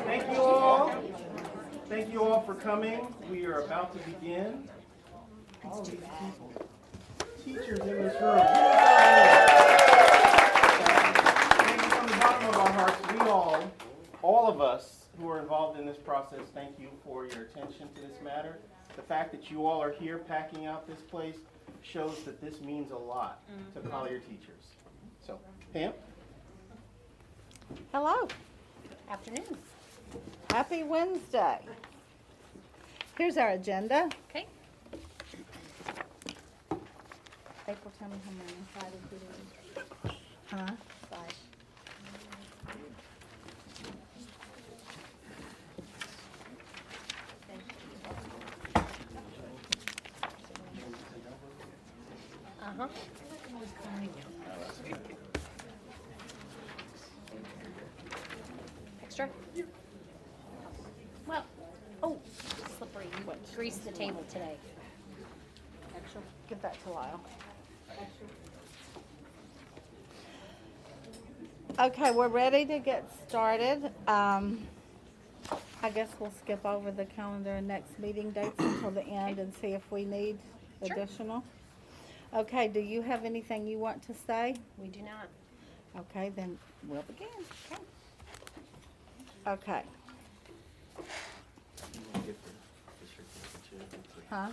Thank you all. Thank you all for coming. We are about to begin. All these people, teachers in this room. Thank you from the bottom of our hearts. We all of us who are involved in this process, thank you for your attention to this matter. The fact that you all are here packing out this place shows that this means a lot to Collier teachers. So, Pam? Hello. Afternoon. Happy Wednesday. Here's our agenda. Okay. April, tell me how many. 5 including Huh? 5. Uh-huh. Extra? Well, oh, slippery. You greased the table today. Extra. Give that to Lyle. Okay, we're ready to get started. I guess we'll skip over the calendar and next meeting dates until the end and see if we need Sure. additional. Okay, do you have anything you want to say? We do not. Okay, then we'll begin. Okay. Okay. Huh?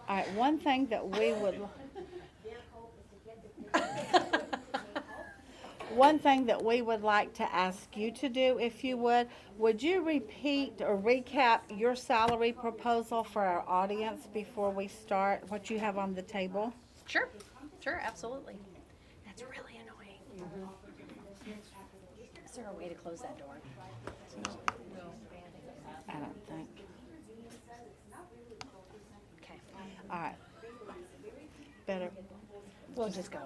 All right, one thing that we would, one thing that we would like to ask you to do, if you would you repeat or recap your salary proposal for our audience before we start, what you have on the table? Sure, absolutely. That's really annoying. Is there a way to close that door? I don't think. Okay, All right. Better. we'll just go.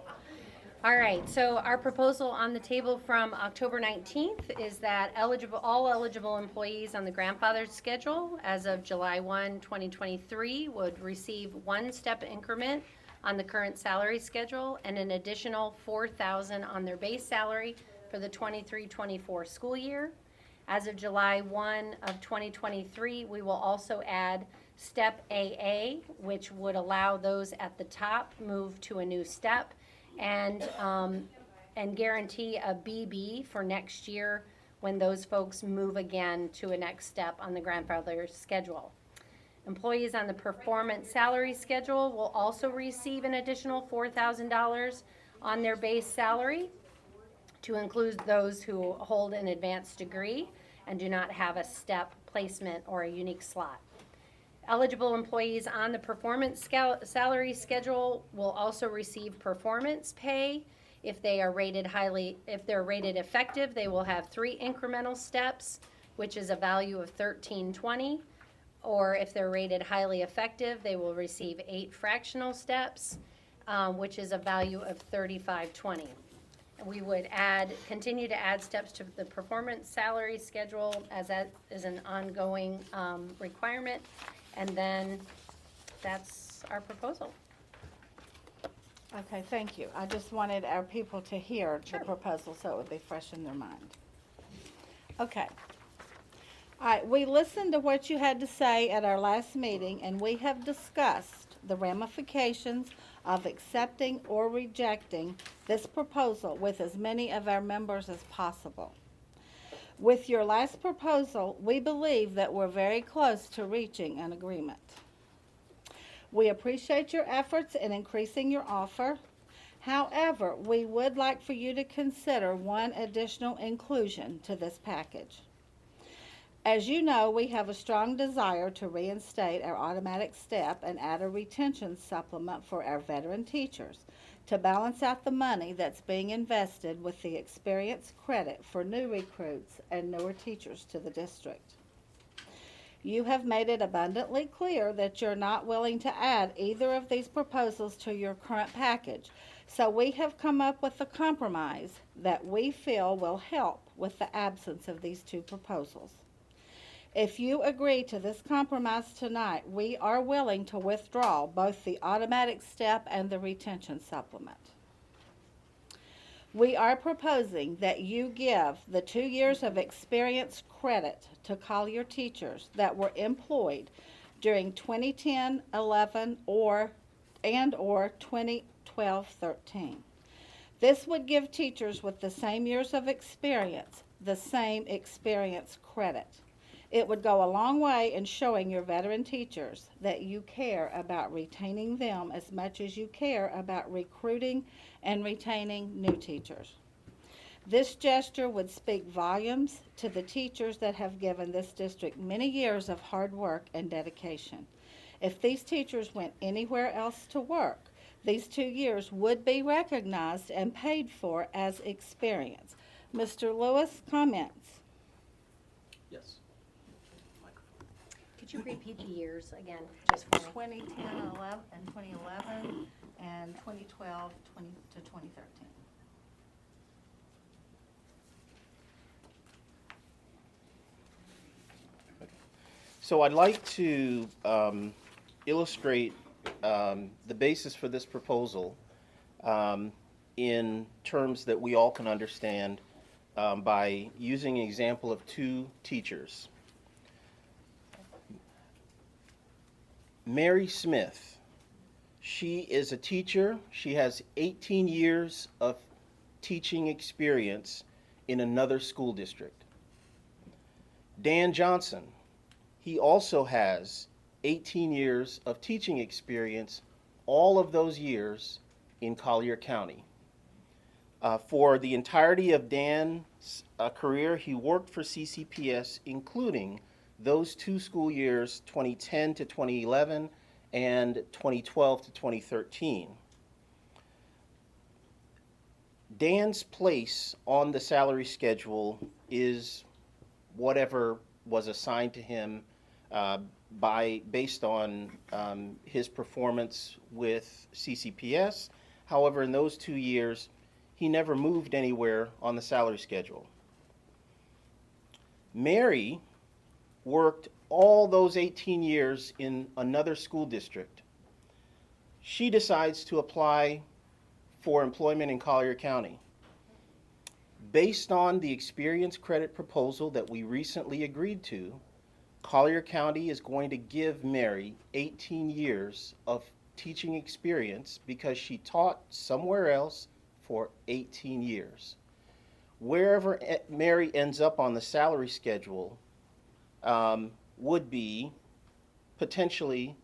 All right, so our proposal on the table from October 19th is that all eligible employees on the grandfathered schedule as of July 1, 2023 would receive one step increment on the current salary schedule and an additional $4,000 on their base salary for the 23-24 school year. As of July 1 of 2023, we will also add Step AA, which would allow those at the top move to a new step and guarantee a BB for next year when those folks move again to a next step on the grandfather schedule. Employees on the performance salary schedule will also receive an additional $4,000 on their base salary, to include those who hold an advanced degree and do not have a step placement or a unique slot. Eligible employees on the performance salary schedule will also receive performance pay. If they're rated effective, they will have 3 incremental steps, which is a value of $13.20. Or if they're rated highly effective, they will receive 8 fractional steps, which is a value of $35.20. We would continue to add steps to the performance salary schedule as that is an ongoing requirement. And then that's our proposal. Okay, thank you. I just wanted our people to hear Sure. the proposal so it would be fresh in their mind. Okay. All right, we listened to what you had to say at our last meeting, and we have discussed the ramifications of accepting or rejecting this proposal with as many of our members as possible. With your last proposal, we believe that we're very close to reaching an agreement. We appreciate your efforts in increasing your offer. However, we would like for you to consider one additional inclusion to this package. As you know, we have a strong desire to reinstate our automatic step and add a retention supplement for our veteran teachers to balance out the money that's being invested with the experience credit for new recruits and newer teachers to the district. You have made it abundantly clear that you're not willing to add either of these proposals to your current package, so we have come up with a compromise that we feel will help with the absence of these two proposals. If you agree to this compromise tonight, we are willing to withdraw both the automatic step and the retention supplement. We are proposing that you give the 2 years of experience credit to Collier teachers that were employed during 2010, 11, or 2012, 13. This would give teachers with the same years of experience the same experience credit. It would go a long way in showing your veteran teachers that you care about retaining them as much as you care about recruiting and retaining new teachers. This gesture would speak volumes to the teachers that have given this district many years of hard work and dedication. If these teachers went anywhere else to work, these 2 years would be recognized and paid for as experience. Mr. Lewis, comments? Yes. Could you repeat the years again, just for me? 2010 and 2011 and 2012 to 2013. So I'd like to illustrate the basis for this proposal in terms that we all can understand by using an example of 2 teachers. Mary Smith, she is a teacher. She has 18 years of teaching experience in another school district. Dan Johnson, he also has 18 years of teaching experience, all of those years in Collier County. For the entirety of Dan's career, he worked for CCPS, including those 2 school years, 2010 to 2011 and 2012 to 2013. Dan's place on the salary schedule is whatever was assigned to him based on his performance with CCPS. However, in those 2 years, he never moved anywhere on the salary schedule. Mary worked all those 18 years in another school district. She decides to apply for employment in Collier County. Based on the experience credit proposal that we recently agreed to, Collier County is going to give Mary 18 years of teaching experience because she taught somewhere else for 18 years. Wherever Mary ends up on the salary schedule would be potentially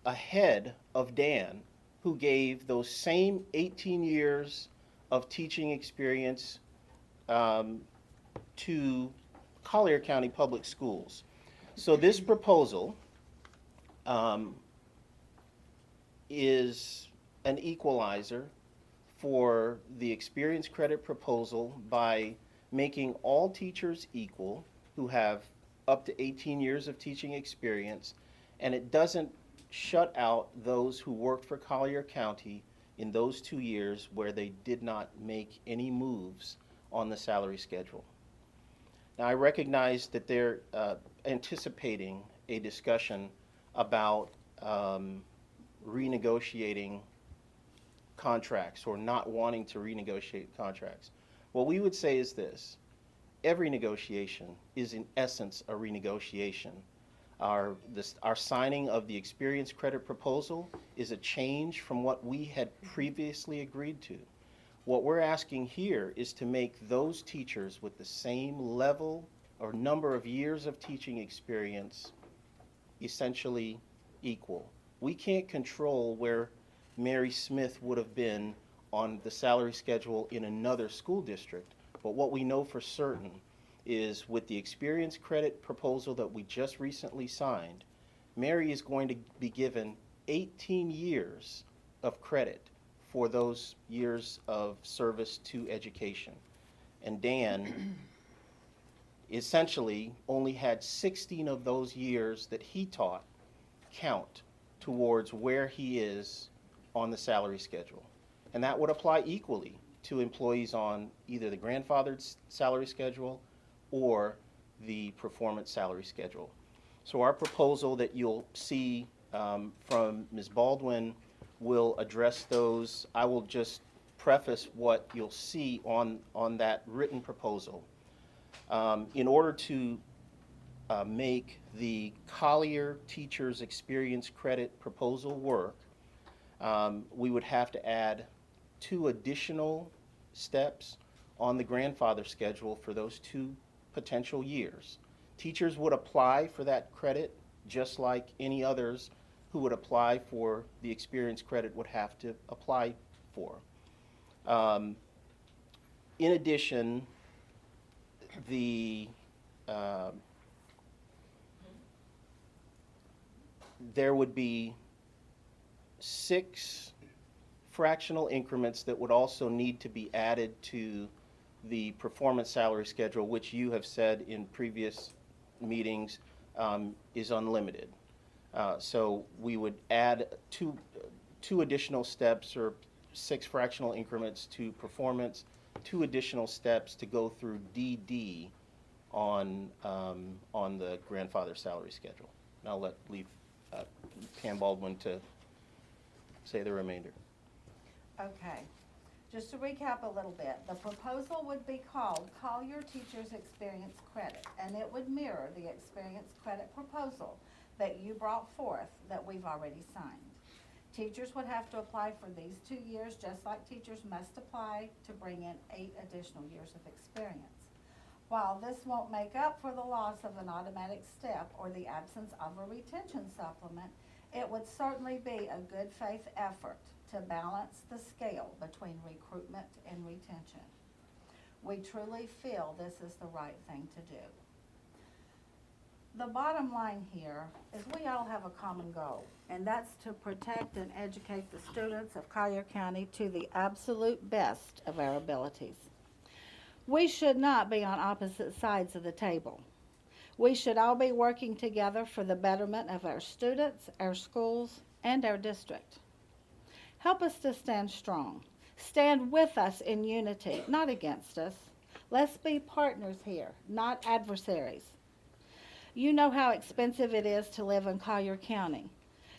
ahead of Dan, who gave those same 18 years of teaching experience to Collier County Public Schools. So this proposal is an equalizer for the experience credit proposal by making all teachers equal who have up to 18 years of teaching experience, and it doesn't shut out those who worked for Collier County in those 2 years where they did not make any moves on the salary schedule. Now, I recognize that they're anticipating a discussion about renegotiating contracts or not wanting to renegotiate contracts. What we would say is this: every negotiation is in essence a renegotiation. Our signing of the experience credit proposal is a change from what we had previously agreed to. What we're asking here is to make those teachers with the same level or number of years of teaching experience essentially equal. We can't control where Mary Smith would have been on the salary schedule in another school district, but what we know for certain is with the experience credit proposal that we just recently signed, Mary is going to be given 18 years of credit for those years of service to education. And Dan essentially only had 16 of those years that he taught count towards where he is on the salary schedule. And that would apply equally to employees on either the grandfathered salary schedule or the performance salary schedule. So our proposal that you'll see from Ms. Baldwin will address those. I will just preface what you'll see on that written proposal. In order to make the Collier Teachers Experience Credit proposal work, we would have to add 2 additional steps on the grandfather schedule for those 2 potential years. Teachers would apply for that credit just like any others who would apply for the experience credit would have to apply for. In addition, there would be 6 fractional increments that would also need to be added to the performance salary schedule, which you have said in previous meetings is unlimited. So we would add two additional steps or 6 fractional increments to performance, 2 additional steps to go through DD on the grandfather salary schedule. And I'll leave Pam Baldwin to say the remainder. Okay, just to recap a little bit, the proposal would be called Collier Teachers Experience Credit, and it would mirror the Experience Credit proposal that you brought forth that we've already signed. Teachers would have to apply for these 2 years, just like teachers must apply to bring in 8 additional years of experience. While this won't make up for the loss of an automatic step or the absence of a retention supplement, it would certainly be a good faith effort to balance the scale between recruitment and retention. We truly feel this is the right thing to do. The bottom line here is we all have a common goal, and that's to protect and educate the students of Collier County to the absolute best of our abilities. We should not be on opposite sides of the table. We should all be working together for the betterment of our students, our schools, and our district. Help us to stand strong. Stand with us in unity, not against us. Let's be partners here, not adversaries. You know how expensive it is to live in Collier County.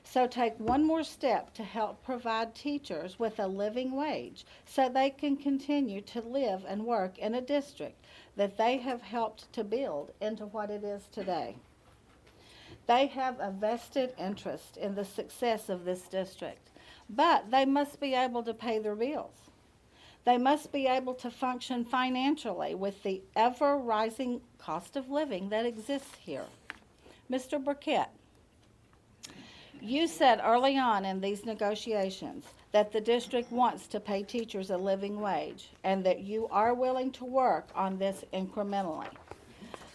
So take one more step to help provide teachers with a living wage so they can continue to live and work in a district that they have helped to build into what it is today. They have a vested interest in the success of this district, but they must be able to pay their bills. They must be able to function financially with the ever-rising cost of living that exists here. Mr. Burkett, you said early on in these negotiations that the district wants to pay teachers a living wage and that you are willing to work on this incrementally.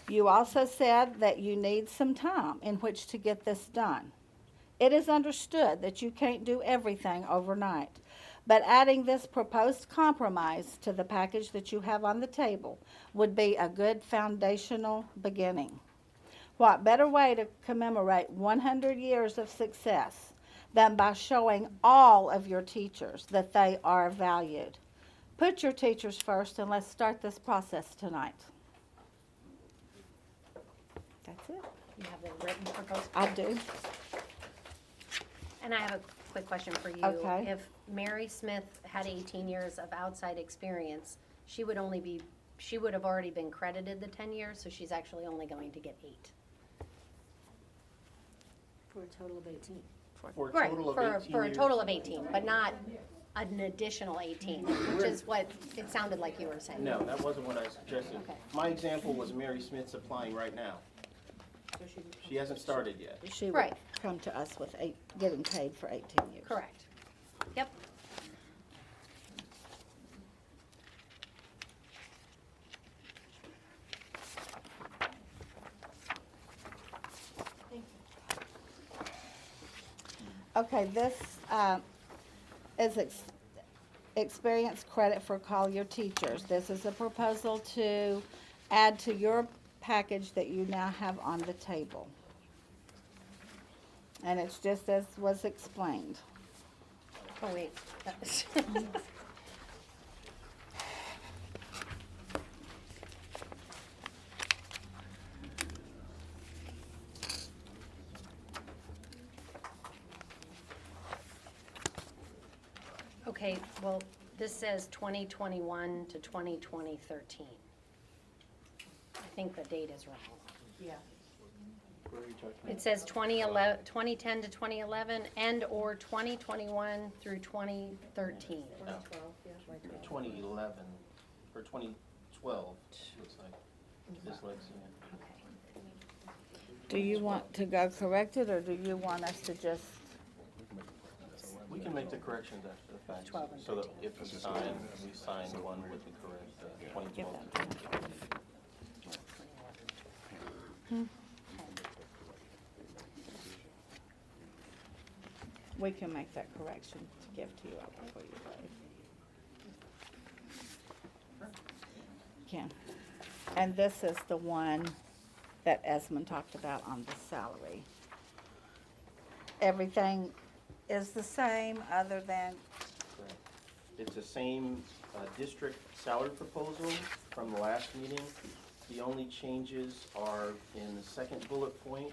You also said that you need some time in which to get this done. It is understood that you can't do everything overnight, but adding this proposed compromise to the package that you have on the table would be a good foundational beginning. What better way to commemorate 100 years of success than by showing all of your teachers that they are valued? Put your teachers first, and let's start this process tonight. That's it. You have the written proposal? I do. And I have a quick question for you. Okay. If Mary Smith had 18 years of outside experience, she would have already been credited the 10 years, so she's actually only going to get 8. For a total of 18. For a Right, total of for 18 a years. total of 18, but not an additional 18, which is what it sounded like you were saying. No, that wasn't what I suggested. Okay. My example was Mary Smith's applying right now. She hasn't started yet. She would Right. come to us with getting paid for 18 years. Correct. Yep. Okay, this is experience credit for Collier teachers. This is a proposal to add to your package that you now have on the table. And it's just as was explained. Oh, wait. Okay, well, this says 2021 to 2013. I think the date is wrong. Where are you talking? It says 2010 to 2011 and/or 2021 through 2013. 2011, or 2012, looks like, dyslexia. Okay. Do you want to go correct it, or do you want us to just, We can make the corrections after the fact, 12 and so that 13. if we sign one with the correct, give 2012. that to me? We can make that correction to give to you before you leave. Can. And this is the one that Esmond talked about on the salary. Everything is the same other than, Correct. It's the same district salary proposal from the last meeting. The only changes are in the second bullet point,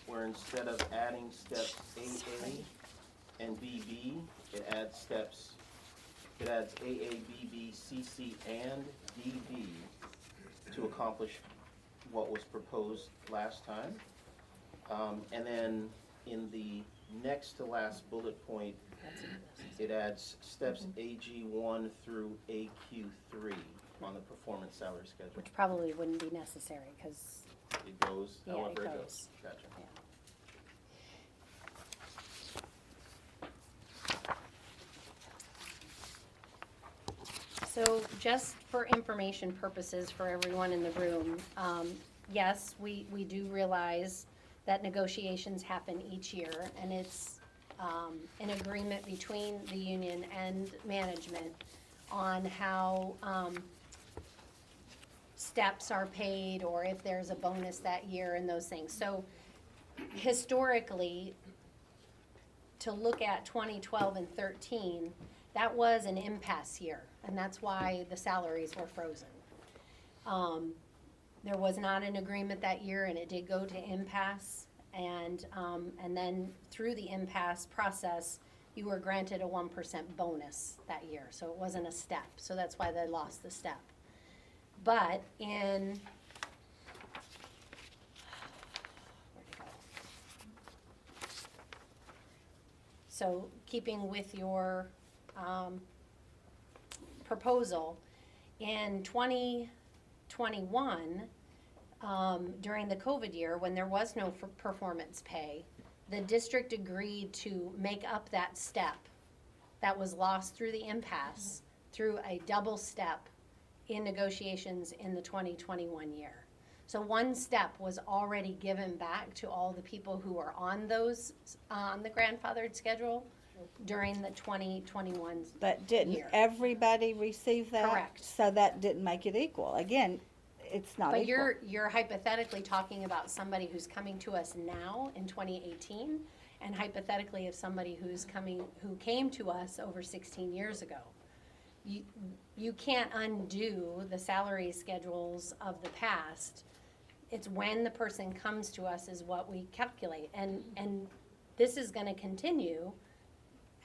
where instead of adding steps AA and BB, it adds AA, BB, CC, and DB to accomplish what was proposed last time. And then in the next to last bullet point, it adds steps AG1 through AQ3 on the performance salary schedule. Which probably wouldn't be necessary, because, It goes Yeah, it however it goes. goes. Gotcha. yeah. So just for information purposes for everyone in the room, yes, we do realize that negotiations happen each year, and it's an agreement between the union and management on how steps are paid, or if there's a bonus that year and those things. So historically, to look at 2012 and 13, that was an impasse year, and that's why the salaries were frozen. There was not an agreement that year, and it did go to impasse, and then through the impasse process, you were granted a 1% bonus that year, so it wasn't a step, so that's why they lost the step. But in, where'd it go? So keeping with your proposal, in 2021, during the COVID year, when there was no performance pay, the district agreed to make up that step that was lost through the impasse through a double step in negotiations in the 2021 year. So one step was already given back to all the people who are on those, on the grandfathered schedule during the 2021 but didn't year. everybody receive that? Correct. So that didn't make it equal. Again, it's not equal. But you're hypothetically talking about somebody who's coming to us now in 2018, and hypothetically of somebody who came to us over 16 years ago. You can't undo the salary schedules of the past. It's when the person comes to us is what we calculate, and this is gonna continue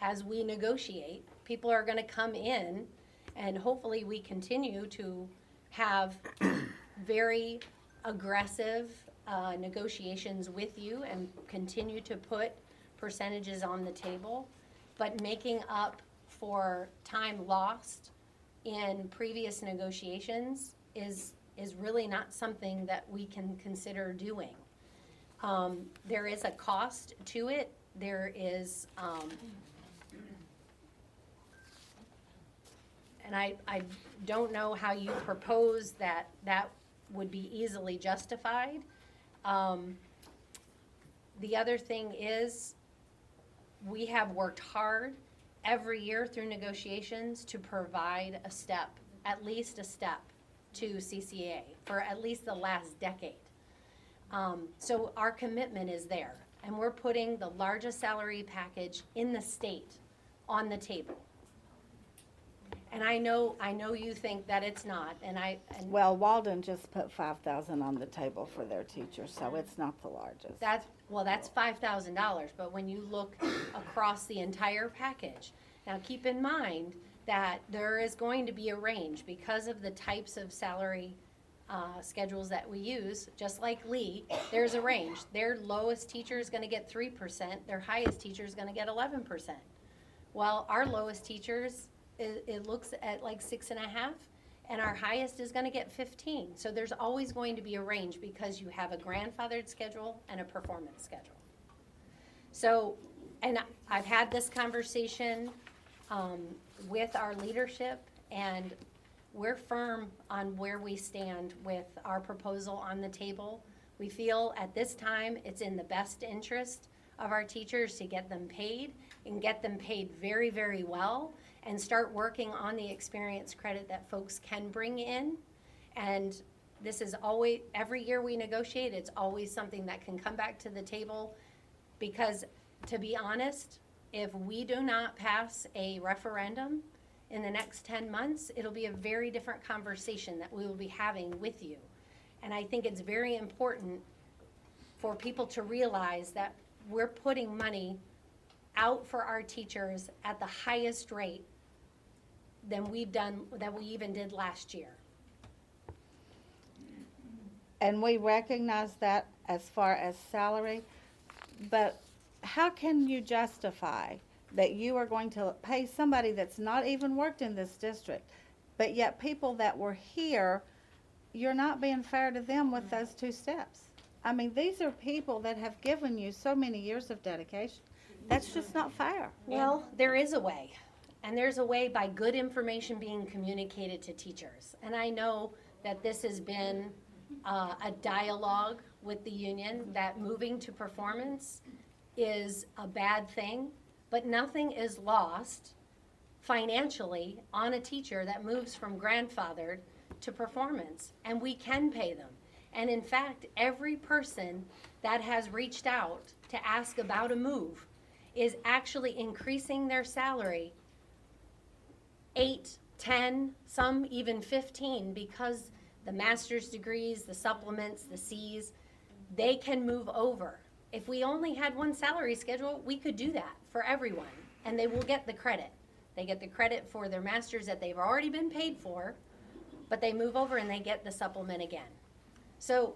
as we negotiate. People are gonna come in, and hopefully we continue to have very aggressive negotiations with you and continue to put percentages on the table, but making up for time lost in previous negotiations is really not something that we can consider doing. There is a cost to it. There is, and I don't know how you propose that would be easily justified. The other thing is, we have worked hard every year through negotiations to provide a step, at least a step, to CCA for at least the last decade. So our commitment is there, and we're putting the largest salary package in the state on the table. And I know you think that it's not, and Well, Walden just put 5,000 on the table for their teachers, so it's not the largest. that's $5,000, but when you look across the entire package, Now, keep in mind that there is going to be a range because of the types of salary schedules that we use. Just like Lee, there's a range. Their lowest teacher is gonna get 3%, their highest teacher is gonna get 11%. Well, our lowest teachers, it looks at like 6.5, and our highest is gonna get 15. So there's always going to be a range because you have a grandfathered schedule and a performance schedule. So, and I've had this conversation with our leadership, and we're firm on where we stand with our proposal on the table. We feel at this time it's in the best interest of our teachers to get them paid and get them paid very, very well, and start working on the experience credit that folks can bring in. And this is always, every year we negotiate, it's always something that can come back to the table, because to be honest, if we do not pass a referendum in the next 10 months, it'll be a very different conversation that we will be having with you. And I think it's very important for people to realize that we're putting money out for our teachers at the highest rate than we even did last year. And we recognize that as far as salary, but how can you justify that you are going to pay somebody that's not even worked in this district, but yet people that were here, you're not being fair to them with those two steps? I mean, these are people that have given you so many years of dedication. That's just not fair. Well, there is a way, and there's a way by good information being communicated to teachers. And I know that this has been a dialogue with the union, that moving to performance is a bad thing, but nothing is lost financially on a teacher that moves from grandfathered to performance, and we can pay them. And in fact, every person that has reached out to ask about a move is actually increasing their salary 8, 10, some even 15, because the master's degrees, the supplements, the C's, they can move over. If we only had one salary schedule, we could do that for everyone, and they will get the credit. They get the credit for their masters that they've already been paid for, but they move over and they get the supplement again. So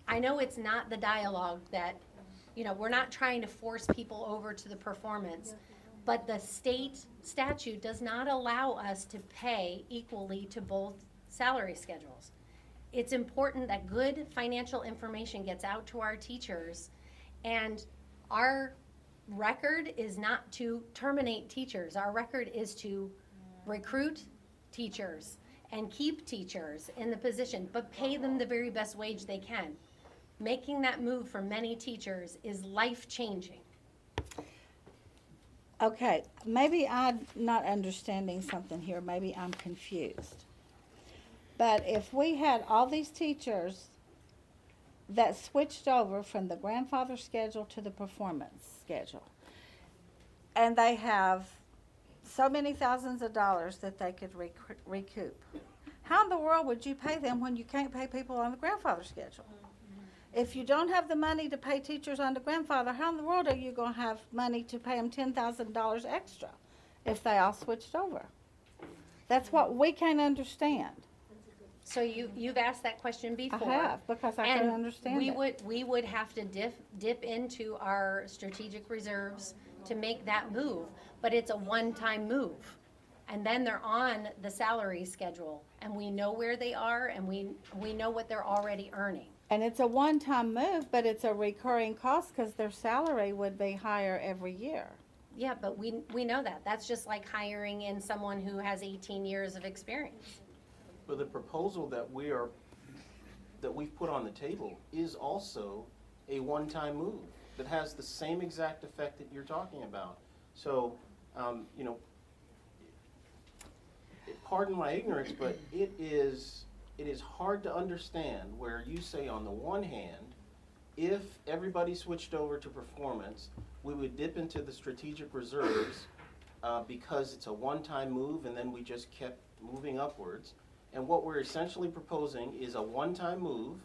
I know it's not the dialogue that, we're not trying to force people over to the performance, but the state statute does not allow us to pay equally to both salary schedules. It's important that good financial information gets out to our teachers, and our record is not to terminate teachers. Our record is to recruit teachers and keep teachers in the position, but pay them the very best wage they can. Making that move for many teachers is life-changing. Okay, maybe I'm not understanding something here. Maybe I'm confused. But if we had all these teachers that switched over from the grandfather schedule to the performance schedule, and they have so many thousands of dollars that they could recoup, how in the world would you pay them when you can't pay people on the grandfather schedule? If you don't have the money to pay teachers on the grandfather, how in the world are you going to have money to pay them $10,000 extra if they all switched over? That's what we can't understand. So you've asked that question before. I have, because I couldn't understand it. We would have to dip into our strategic reserves to make that move, but it's a one-time move. And then they're on the salary schedule, and we know where they are, and we know what they're already earning. And it's a one-time move, but it's a recurring cost because their salary would be higher every year. Yeah, but we know that. That's just like hiring in someone who has 18 years of experience. But the proposal that we've put on the table is also a one-time move that has the same exact effect that you're talking about. So, pardon my ignorance, but it is hard to understand where you say on the one hand, if everybody switched over to performance, we would dip into the strategic reserves because it's a one-time move, and then we just kept moving upwards. And what we're essentially proposing is a one-time move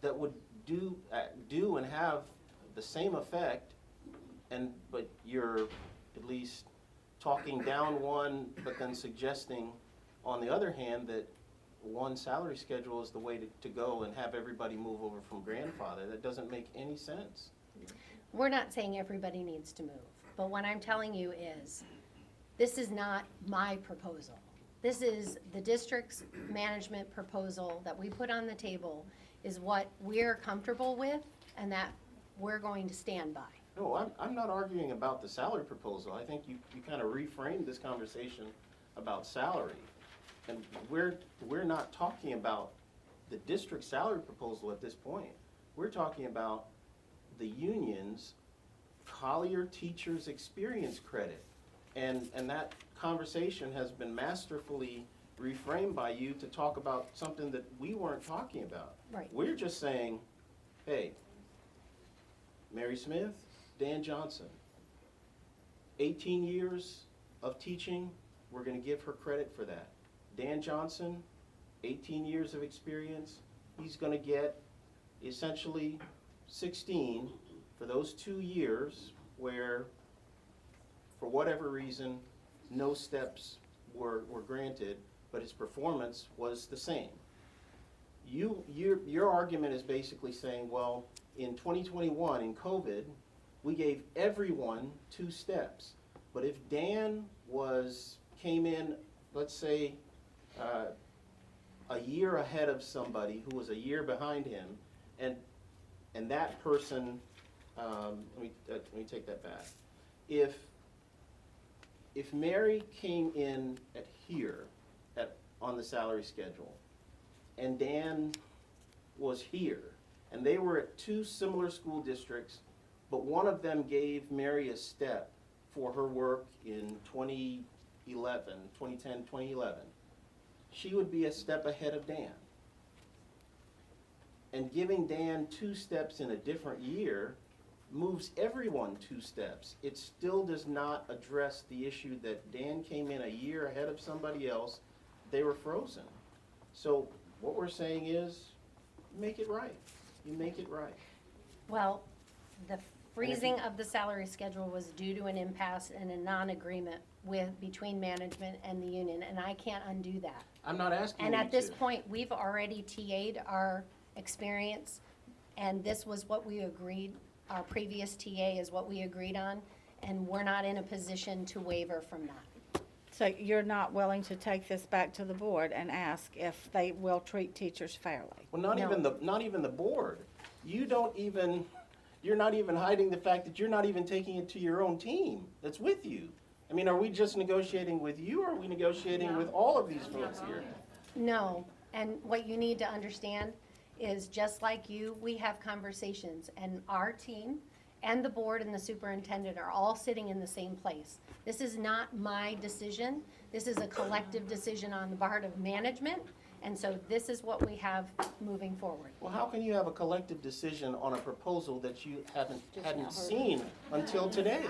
that would do and have the same effect, but you're at least talking down one, but then suggesting, on the other hand, that one salary schedule is the way to go and have everybody move over from grandfather. That doesn't make any sense. We're not saying everybody needs to move, but what I'm telling you is, this is not my proposal. This is the district's management proposal that we put on the table, is what we're comfortable with and that we're going to stand by. No, I'm not arguing about the salary proposal. I think you kind of reframed this conversation about salary. And we're not talking about the district salary proposal at this point. We're talking about the union's Collier Teachers Experience Credit. And that conversation has been masterfully reframed by you to talk about something that we weren't talking about. Right. We're just saying, hey, Mary Smith, Dan Johnson, 18 years of teaching, we're gonna give her credit for that. Dan Johnson, 18 years of experience, he's gonna get essentially 16 for those 2 years where, for whatever reason, no steps were granted, but his performance was the same. Your argument is basically saying, well, in 2021, in COVID, we gave everyone 2 steps. But if Dan came in, let's say, a year ahead of somebody who was a year behind him, and that person, let me take that back. If Mary came in on the salary schedule, and Dan was here, and they were at 2 similar school districts, but one of them gave Mary a step for her work in 2010, 2011, she would be a step ahead of Dan. And giving Dan 2 steps in a different year moves everyone 2 steps. It still does not address the issue that Dan came in a year ahead of somebody else. They were frozen. So what we're saying is, make it right. You make it right. Well, the freezing of the salary schedule was due to an impasse and a non-agreement between management and the union, and I can't undo that. I'm not asking you And to. at this point, we've already TA'd our experience, and this was what we agreed, our previous TA is what we agreed on, and we're not in a position to waver from that. So you're not willing to take this back to the board and ask if they will treat teachers fairly? Well, not No. even the board. You're not even hiding the fact that you're not even taking it to your own team that's with you. I mean, are we just negotiating with you, or are we negotiating with all of these folks here? No, and what you need to understand is, just like you, we have conversations, and our team and the board and the superintendent are all sitting in the same place. This is not my decision. This is a collective decision on the part of management, and so this is what we have moving forward. Well, how can you have a collective decision on a proposal that you hadn't seen until today?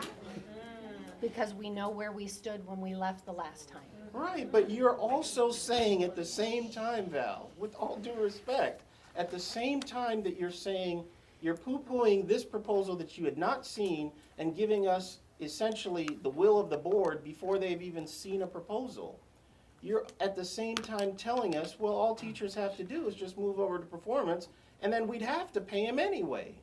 Because we know where we stood when we left the last time. Right, but you're also saying at the same time, Val, with all due respect, at the same time that you're saying, you're poo-pooing this proposal that you had not seen and giving us essentially the will of the board before they've even seen a proposal. You're at the same time telling us, well, all teachers have to do is just move over to performance, and then we'd have to pay them anyway.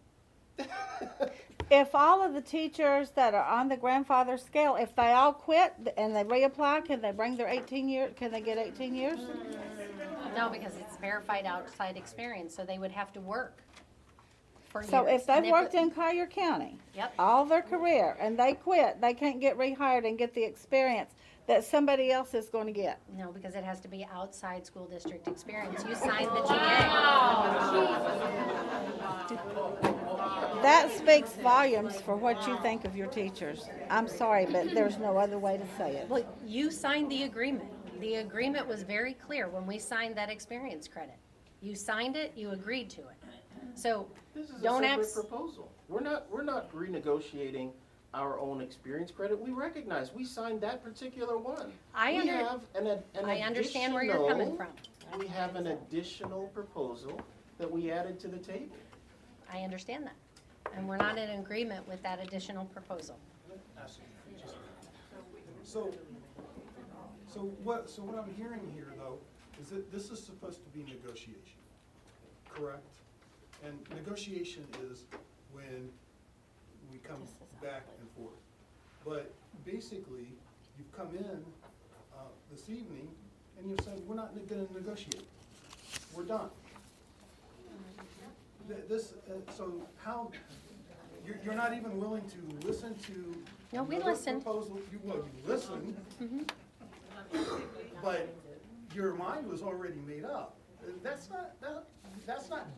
If all of the teachers that are on the grandfather scale, if they all quit and they reapply, can they bring their 18 years, can they get 18 years? No, because it's verified outside experience, so they would have to work for years. So if And they've worked in Collier County Yep. all their career and they quit, they can't get rehired and get the experience that somebody else is going to get. No, because it has to be outside school district experience. You signed the TA. That speaks volumes for what you think of your teachers. I'm sorry, but there's no other way to say it. Well, you signed the agreement. The agreement was very clear when we signed that experience credit. You signed it, you agreed to it. So This is a don't separate act, proposal. We're not renegotiating our own experience credit. We recognize we signed that particular one. I We have an understand where you're coming additional- from. We have an additional proposal that we added to the table. I understand that. And we're not in agreement with that additional proposal. So what I'm hearing here, though, is that this is supposed to be negotiation, correct? And negotiation is when we come back and forth. But basically, you've come in this evening and you've said, we're not gonna negotiate. We're done. So how, you're not even willing to listen to No, we another listened. proposal? You listened, but your mind was already made up. That's not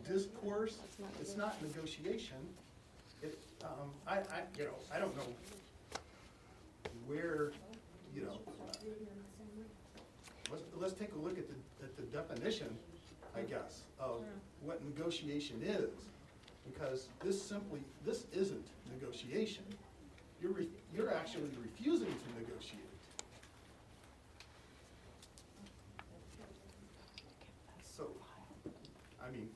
discourse, it's not negotiation. I don't know where, let's take a look at the definition, I guess, of what negotiation is. Because this isn't negotiation. You're actually refusing to negotiate. So, I mean,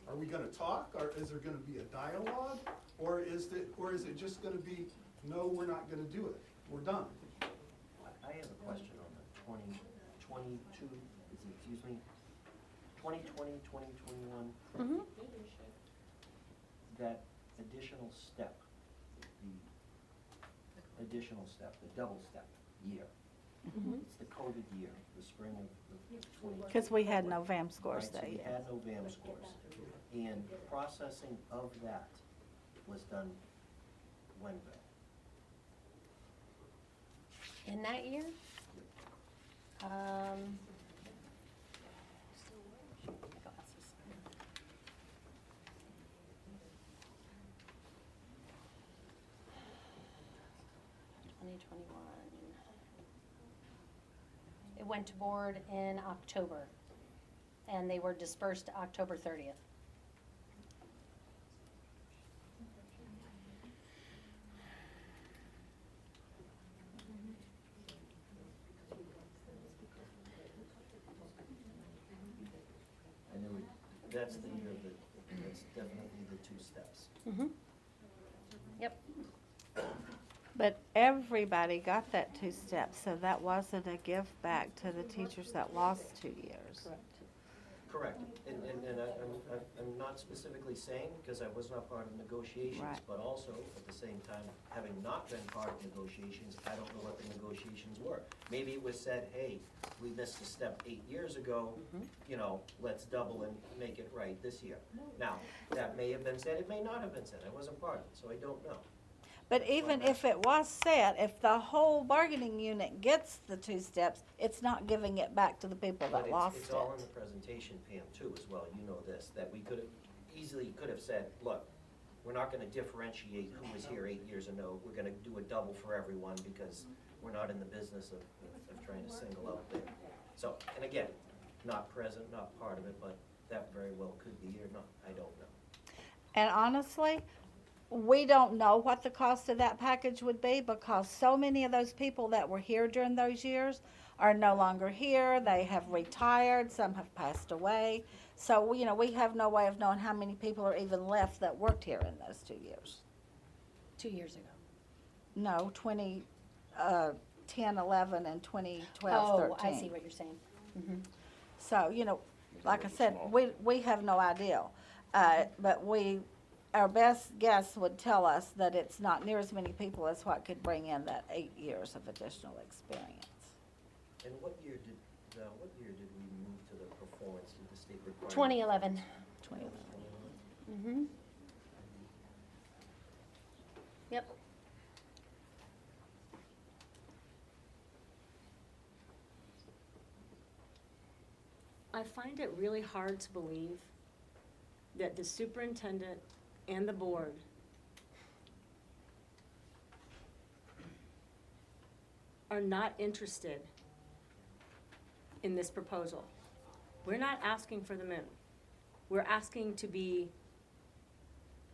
are we gonna talk, or is there gonna be a dialogue? Or is it just gonna be, no, we're not gonna do it, we're done? I have a question on the 2022, excuse me, 2020, 2021. Mhm. That additional step, the double step year. It's the COVID year, the spring of 2020. Because we had no VAM scores Right, so that we year. had no VAM scores. And processing of that was done when, Bill? In that year? My glasses. It went to board in October, and they were dispersed October 30th. And then that's the year that's definitely the two steps. Yep. But everybody got that 2 steps, so that wasn't a give back to the teachers that lost 2 years. Correct, and I'm not specifically saying, because I was not part of negotiations, Right. but also, at the same time, having not been part of negotiations, I don't know what the negotiations were. Maybe it was said, hey, we missed a step 8 years ago, let's double and make it right this year. Now, that may have been said, it may not have been said, I wasn't part of it, so I don't know. But even if it was set, if the whole bargaining unit gets the 2 steps, it's not giving it back to the people But that lost it's all in it. the presentation, Pam, too, as well, you know this, that we could have, easily could have said, look, we're not gonna differentiate who was here 8 years ago, we're gonna do a double for everyone, because we're not in the business of trying to single out there. So, and again, not present, not part of it, but that very well could be or not, I don't know. And honestly, we don't know what the cost of that package would be because so many of those people that were here during those years are no longer here. They have retired, some have passed away. So, we have no way of knowing how many people are even left that worked here in those 2 years. 2 years ago. No, 2010, 11, and 2012, 13. Oh, I see what you're saying. So, like I said, we have no idea. But our best guess would tell us that it's not near as many people as what could bring in that 8 years of additional experience. And what year did we move to the performance, did the state require? 2011. 2011. Yep. I find it really hard to believe that the superintendent and the board are not interested in this proposal. We're not asking for the moon. We're asking to be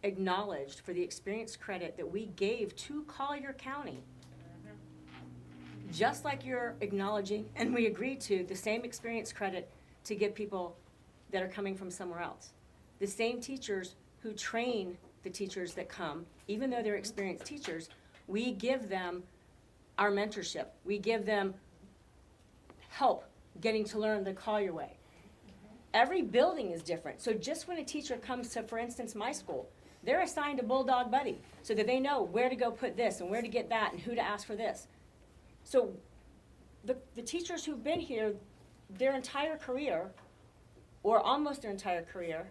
acknowledged for the experience credit that we gave to Collier County. Just like you're acknowledging, and we agreed to, the same experience credit to give people that are coming from somewhere else. The same teachers who train the teachers that come, even though they're experienced teachers, we give them our mentorship. We give them help getting to learn the Collier way. Every building is different. So just when a teacher comes to, for instance, my school, they're assigned a bulldog buddy so that they know where to go put this and where to get that and who to ask for this. So the teachers who've been here their entire career, or almost their entire career,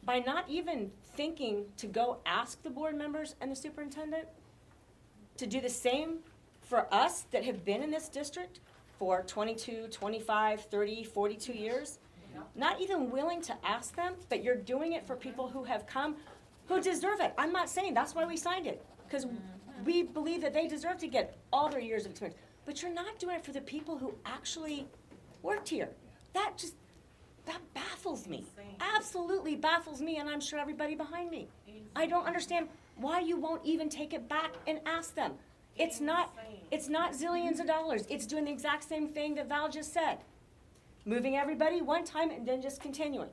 by not even thinking to go ask the board members and the superintendent to do the same for us that have been in this district for 22, 25, 30, 42 years, not even willing to ask them, but you're doing it for people who have come, who deserve it. I'm not saying that's why we signed it, because we believe that they deserve to get all their years of experience. But you're not doing it for the people who actually worked here. That baffles me. Absolutely baffles me, and I'm sure everybody behind me. I don't understand why you won't even take it back and ask them. It's not zillions of dollars. It's doing the exact same thing that Val just said. Moving everybody one time and then just continuing.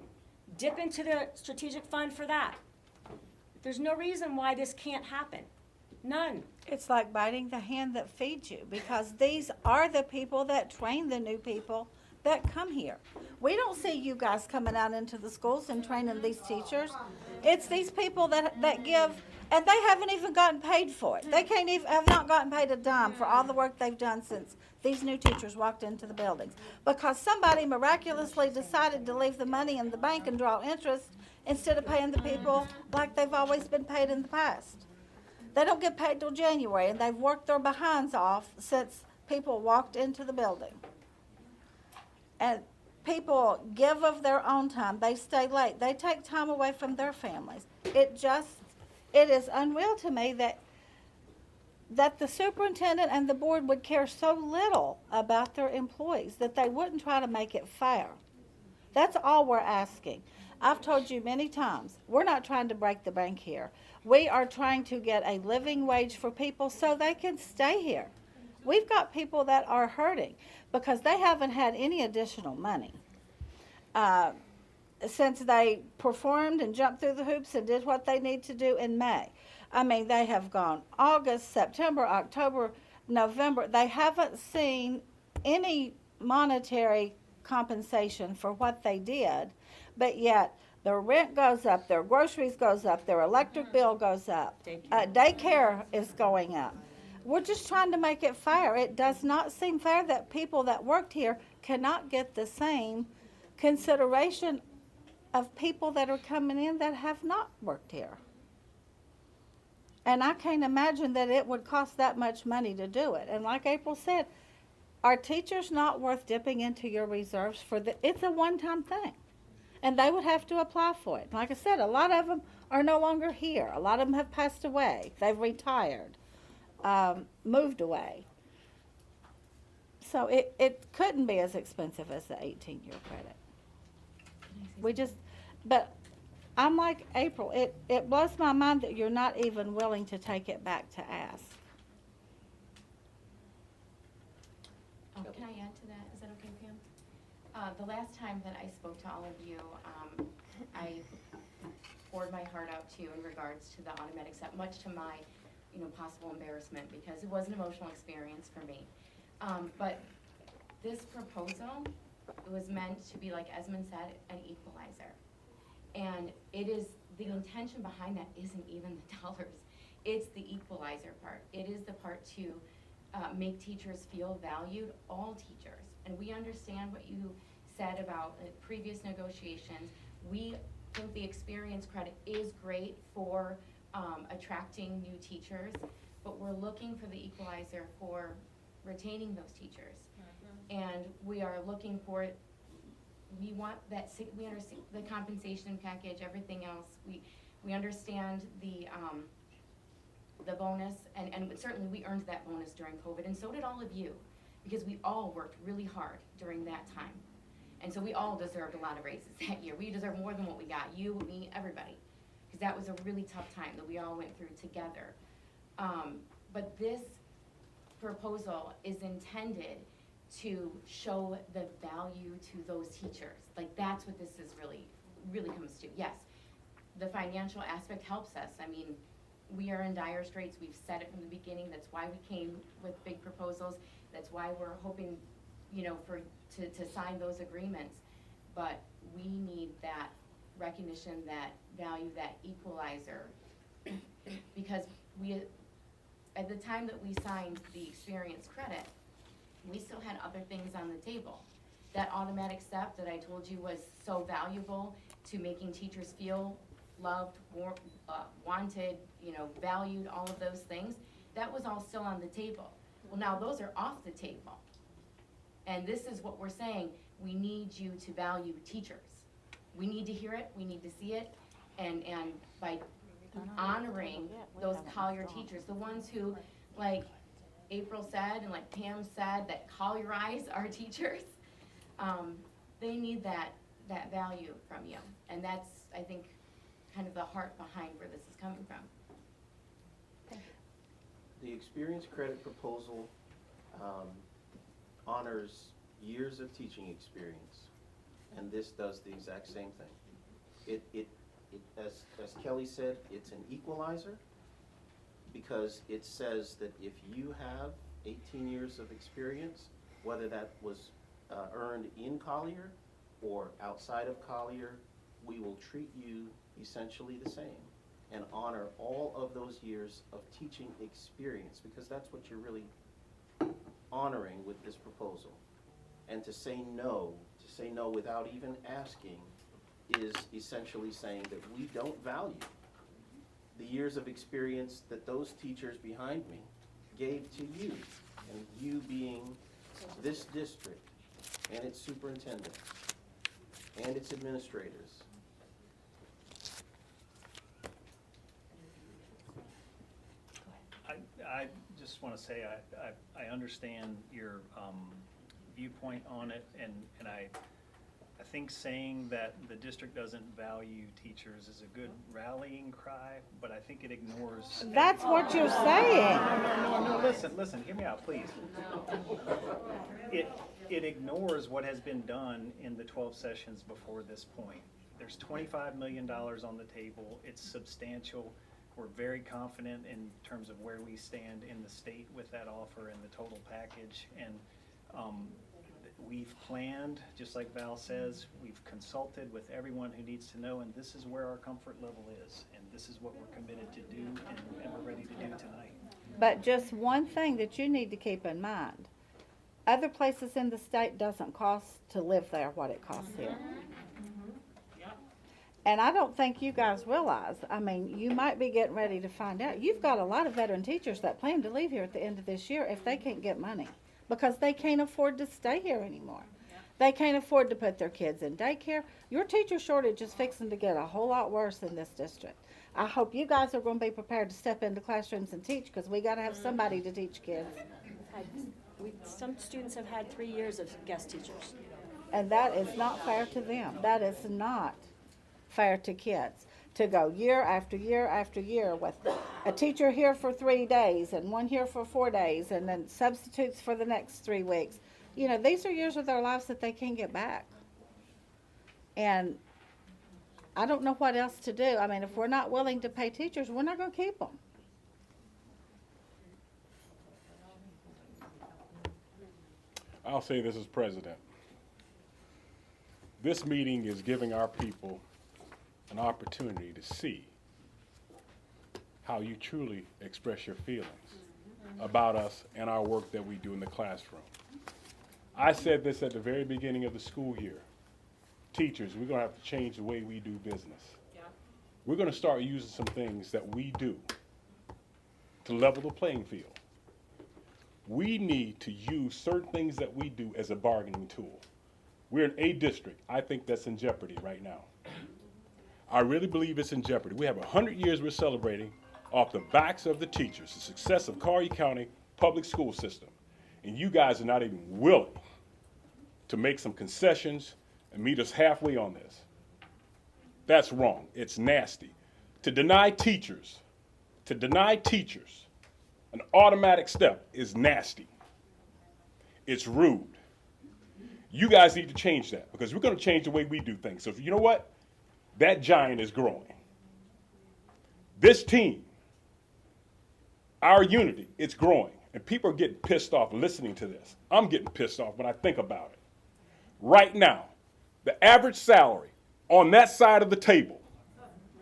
Dip into the strategic fund for that. There's no reason why this can't happen. None. It's like biting the hand that feeds you, because these are the people that train the new people that come here. We don't see you guys coming out into the schools and training these teachers. It's these people that give, and they haven't even gotten paid for it. They have not gotten paid a dime for all the work they've done since these new teachers walked into the buildings. Because somebody miraculously decided to leave the money in the bank and draw interest instead of paying the people like they've always been paid in the past. They don't get paid till January, and they've worked their behinds off since people walked into the building. And people give of their own time. They stay late. They take time away from their families. It is unreal to me that the superintendent and the board would care so little about their employees that they wouldn't try to make it fair. That's all we're asking. I've told you many times, we're not trying to break the bank here. We are trying to get a living wage for people so they can stay here. We've got people that are hurting because they haven't had any additional money. Since they performed and jumped through the hoops and did what they need to do in May. I mean, they have gone August, September, October, November. They haven't seen any monetary compensation for what they did, but yet their rent goes up, their groceries goes up, their electric bill goes up, daycare is going up. We're just trying to make it fair. It does not seem fair that people that worked here cannot get the same consideration of people that are coming in that have not worked here. And I can't imagine that it would cost that much money to do it. And like April said, are teachers not worth dipping into your reserves for it's a one-time thing. And they would have to apply for it. Like I said, a lot of them are no longer here. A lot of them have passed away. They've retired, moved away. So it couldn't be as expensive as the 18-year credit. But I'm like April, it blows my mind that you're not even willing to take it back to ask. Oh, can I add to that? Is that okay, Pam? The last time that I spoke to all of you, I poured my heart out to you in regards to the automatic step, much to my, possible embarrassment, because it was an emotional experience for me. But this proposal, it was meant to be, like Esmond said, an equalizer. And it is, the intention behind that isn't even the dollars. It's the equalizer part. It is the part to make teachers feel valued, all teachers. And we understand what you said about previous negotiations. We think the experience credit is great for attracting new teachers, but we're looking for the equalizer for retaining those teachers. And we are looking for it. We want that, we understand the compensation package, everything else. We understand the bonus, and certainly we earned that bonus during COVID, and so did all of you, because we all worked really hard during that time. And so we all deserved a lot of raises that year. We deserve more than what we got, you, me, everybody, because that was a really tough time that we all went through together. But this proposal is intended to show the value to those teachers. Like, that's what this is really comes to. Yes, the financial aspect helps us. I mean, we are in dire straits. We've said it from the beginning. That's why we came with big proposals. That's why we're hoping, to sign those agreements. But we need that recognition, that value, that equalizer. Because at the time that we signed the experience credit, we still had other things on the table. That automatic step that I told you was so valuable to making teachers feel loved, wanted, valued, all of those things, that was all still on the table. Well, now those are off the table. And this is what we're saying, we need you to value teachers. We need to hear it, we need to see it, and by honoring those Collier teachers, the ones who, like April said and like Pam said, that Collierize our teachers, they need that value from you. And that's, I think, kind of the heart behind where this is coming from. The experience credit proposal honors years of teaching experience, and this does the exact same thing. It as Kelly said, it's an equalizer, because it says that if you have 18 years of experience, whether that was earned in Collier or outside of Collier, we will treat you essentially the same and honor all of those years of teaching experience, because that's what you're really honoring with this proposal. And to say no without even asking, is essentially saying that we don't value the years of experience that those teachers behind me gave to you, and you being this district and its superintendent and its administrators. I just want to say I understand your viewpoint on it, and I think saying that the district doesn't value teachers is a good rallying cry, but I think it ignores. That's what you're saying. No, listen, hear me out, please. It ignores what has been done in the 12 sessions before this point. There's $25 million on the table. It's substantial. We're very confident in terms of where we stand in the state with that offer and the total package. And we've planned, just like Val says, we've consulted with everyone who needs to know, and this is where our comfort level is. And this is what we're committed to do, and we're ready to do tonight. But just one thing that you need to keep in mind, other places in the state doesn't cost to live there what it costs here. And I don't think you guys realize, I mean, you might be getting ready to find out, you've got a lot of veteran teachers that plan to leave here at the end of this year if they can't get money, because they can't afford to stay here anymore. They can't afford to put their kids in daycare. Your teacher shortage is fixing to get a whole lot worse in this district. I hope you guys are going to be prepared to step into classrooms and teach, because we got to have somebody to teach kids. Some students have had 3 years of guest teachers. And that is not fair to them. That is not fair to kids, to go year after year after year with a teacher here for 3 days and one here for 4 days, and then substitutes for the next 3 weeks. You know, these are years of their lives that they can't get back. And I don't know what else to do. I mean, if we're not willing to pay teachers, we're not going to keep them. I'll say this as president. This meeting is giving our people an opportunity to see how you truly express your feelings about us and our work that we do in the classroom. I said this at the very beginning of the school year. Teachers, we're going to have to change the way we do business. We're going to start using some things that we do to level the playing field. We need to use certain things that we do as a bargaining tool. We're in a district, I think, that's in jeopardy right now. I really believe it's in jeopardy. We have 100 years we're celebrating off the backs of the teachers, the success of Collier County public school system. And you guys are not even willing to make some concessions and meet us halfway on this. That's wrong. It's nasty. To deny teachers an automatic step is nasty. It's rude. You guys need to change that, because we're going to change the way we do things. So you know what? That giant is growing. This team our unity, it's growing. And people are getting pissed off listening to this. I'm getting pissed off when I think about it. Right now, the average salary on that side of the table,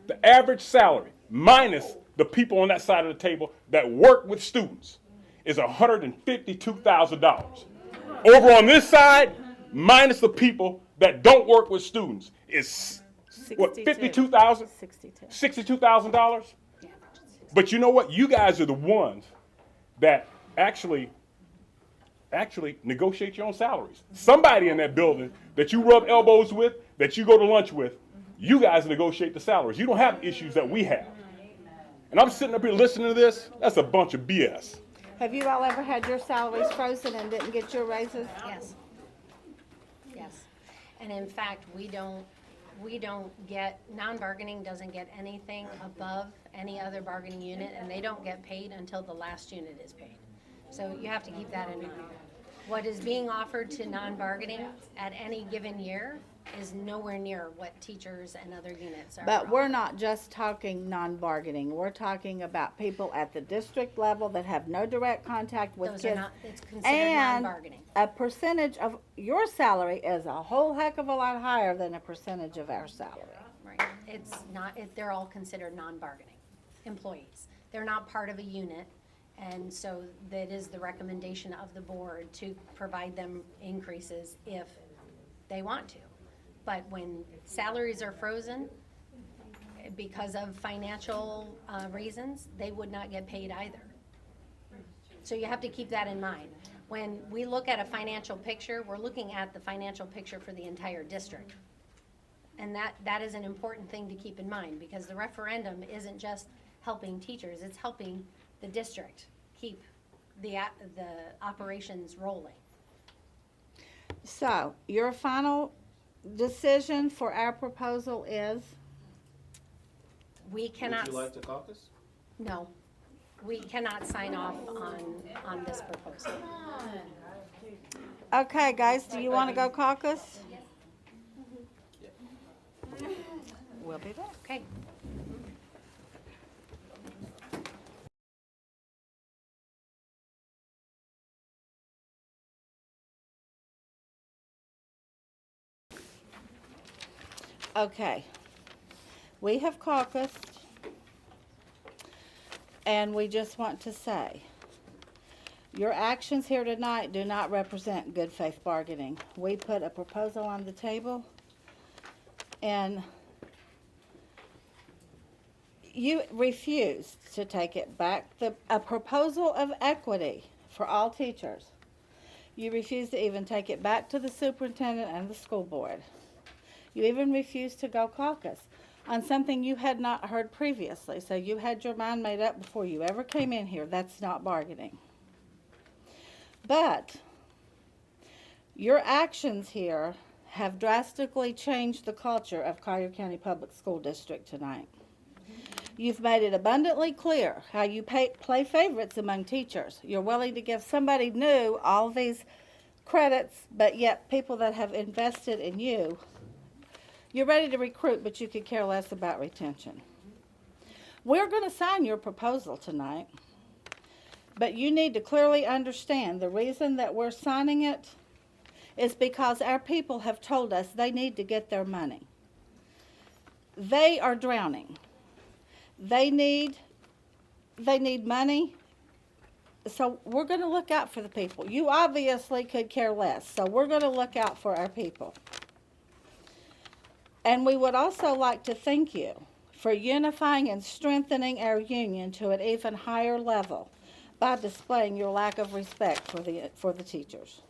the average salary minus the people on that side of the table that work with students is $152,000. Over on this side, minus the people that don't work with students, is what, 52,000? 62. $62,000? But you know what? You guys are the ones that actually negotiate your own salaries. Somebody in that building that you rub elbows with, that you go to lunch with, you guys negotiate the salaries. You don't have issues that we have. And I'm sitting up here listening to this. That's a bunch of BS. Have you all ever had your salaries frozen and didn't get your raises? Yes. Yes. And in fact, we don't get, non-bargaining doesn't get anything above any other bargaining unit, and they don't get paid until the last unit is paid. So you have to keep that in mind. What is being offered to non-bargaining at any given year is nowhere near what teachers and other units are. But we're not just talking non-bargaining. We're talking about people at the district level that have no direct contact with Those kids. are not, it's considered And non-bargaining. a percentage of your salary is a whole heck of a lot higher than a percentage of our salary. Right. It's not, they're all considered non-bargaining employees. They're not part of a unit. And so that is the recommendation of the board to provide them increases if they want to. But when salaries are frozen because of financial reasons, they would not get paid either. So you have to keep that in mind. When we look at a financial picture, we're looking at the financial picture for the entire district. And that is an important thing to keep in mind, because the referendum isn't just helping teachers, it's helping the district keep the operations rolling. So, your final decision for our proposal is? We cannot. Would you like to caucus? No, we cannot sign off on this proposal. Okay, guys, do you want to go caucus? We'll be back. Okay. Okay, we have caucused, and we just want to say, your actions here tonight do not represent good faith bargaining. We put a proposal on the table, and you refused to take it back. A proposal of equity for all teachers. You refused to even take it back to the superintendent and the school board. You even refused to go caucus on something you had not heard previously. So you had your mind made up before you ever came in here. That's not bargaining. But your actions here have drastically changed the culture of Collier County Public School District tonight. You've made it abundantly clear how you play favorites among teachers. You're willing to give somebody new all these credits, but yet people that have invested in you, you're ready to recruit, but you could care less about retention. We're going to sign your proposal tonight, but you need to clearly understand the reason that we're signing it is because our people have told us they need to get their money. They are drowning. They need money, so we're going to look out for the people. You obviously could care less, so we're going to look out for our people. And we would also like to thank you for unifying and strengthening our union to an even higher level by displaying your lack of respect for the teachers.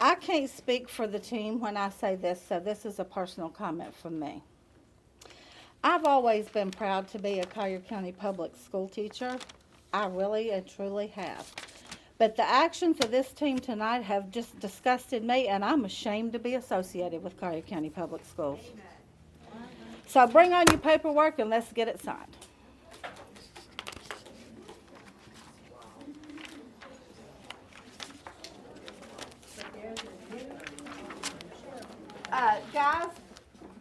I can't speak for the team when I say this, so this is a personal comment from me. I've always been proud to be a Collier County public school teacher. I really and truly have. But the actions of this team tonight have just disgusted me, and I'm ashamed to be associated with Collier County Public Schools. So bring on your paperwork and let's get it signed. Guys,